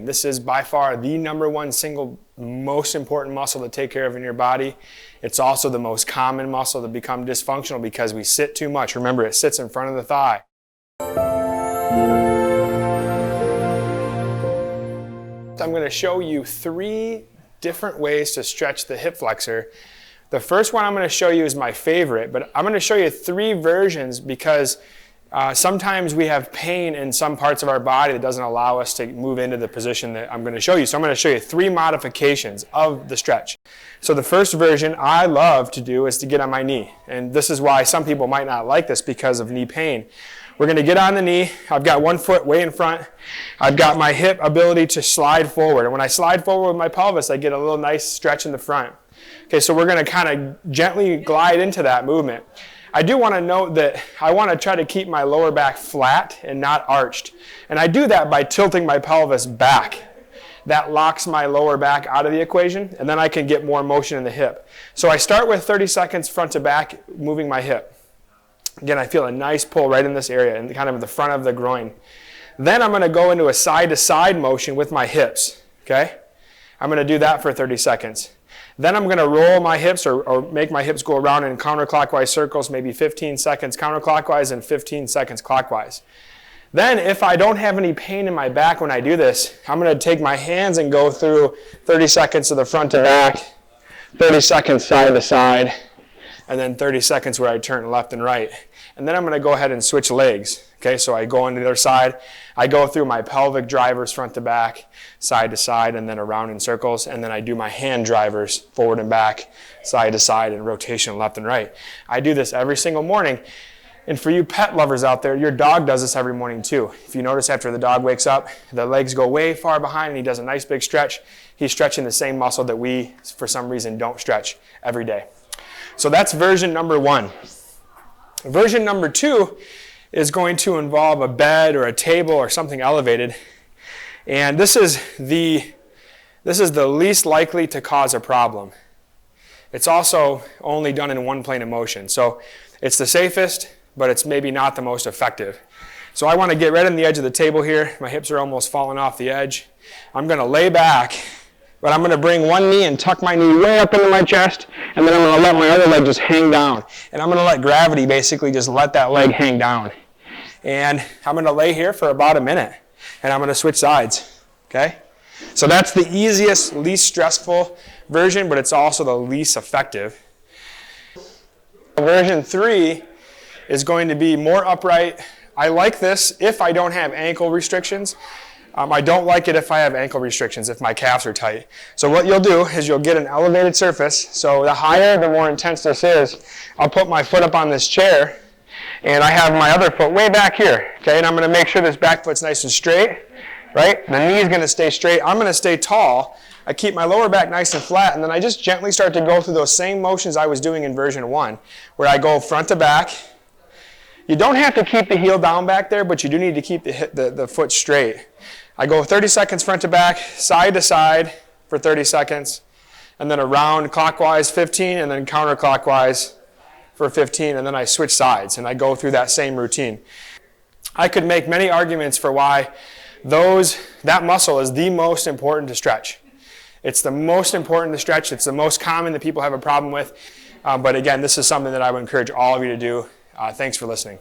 pain. This is by far the number one single most important muscle to take care of in your body. It's also the most common muscle to become dysfunctional because we sit too much. Remember, it sits in front of the thigh. I'm going to show you 3 different ways to stretch the hip flexor. The first one I'm going to show you is my favorite, but I'm going to show you 3 versions because sometimes we have pain in some parts of our body that doesn't allow us to move into the position that I'm going to show you. So I'm going to show you 3 modifications of the stretch. So the first version I love to do is to get on my knee. And this is why some people might not like this because of knee pain. We're going to get on the knee. I've got one foot way in front. I've got my hip ability to slide forward. And when I slide forward with my pelvis, I get a little nice stretch in the front. Okay, so we're going to kind of gently glide into that movement. I do want to note that I want to try to keep my lower back flat and not arched. And I do that by tilting my pelvis back. That locks my lower back out of the equation, and then I can get more motion in the hip. So I start with 30 seconds front to back, moving my hip. Again, I feel a nice pull right in this area, in kind of the front of the groin. Then I'm going to go into a side-to-side motion with my hips. Okay? I'm going to do that for 30 seconds. Then I'm going to roll my hips or make my hips go around in counterclockwise circles, maybe 15 seconds counterclockwise and 15 seconds clockwise. Then if I don't have any pain in my back when I do this, I'm going to take my hands and go through 30 seconds to the front to back, 30 seconds side to side, and then 30 seconds where I turn left and right. And then I'm going to go ahead and switch legs. Okay, so I go on the other side. I go through my pelvic drivers front to back, side to side, and then around in circles. And then I do my hand drivers forward and back, side to side, and rotation left and right. I do this every single morning. And for you pet lovers out there, your dog does this every morning too. If you notice after the dog wakes up, the legs go way far behind and he does a nice big stretch. He's stretching the same muscle that we, for some reason, don't stretch every day. So that's version number 1. Version number 2 is going to involve a bed or a table or something elevated. And this is the least likely to cause a problem. It's also only done in one plane of motion. So it's the safest, but it's maybe not the most effective. So I want to get right on the edge of the table here. My hips are almost falling off the edge. I'm going to lay back, but I'm going to bring one knee and tuck my knee way up into my chest, and then I'm going to let my other leg just hang down. And I'm going to let gravity basically just let that leg hang down. And I'm going to lay here for about a minute, and I'm going to switch sides. Okay? So that's the easiest, least stressful version, but it's also the least effective. Version 3 is going to be more upright. I like this if I don't have ankle restrictions. I don't like it if I have ankle restrictions, if my calves are tight. So what you'll do is you'll get an elevated surface. So the higher, the more intense this is. I'll put my foot up on this chair, and I have my other foot way back here. Okay, and I'm going to make sure this back foot's nice and straight. Right? The knee is going to stay straight. I'm going to stay tall. I keep my lower back nice and flat, and then I just gently start to go through those same motions I was doing in version 1, where I go front to back. You don't have to keep the heel down back there, but you do need to keep the foot straight. I go 30 seconds front to back, side to side for 30 seconds, and then around clockwise 15, and then counterclockwise for 15, and then I switch sides, and I go through that same routine. I could make many arguments for why that muscle is the most important to stretch. It's the most important to stretch. It's the most common that people have a problem with. But again, this is something that I would encourage all of you to do. Thanks for listening.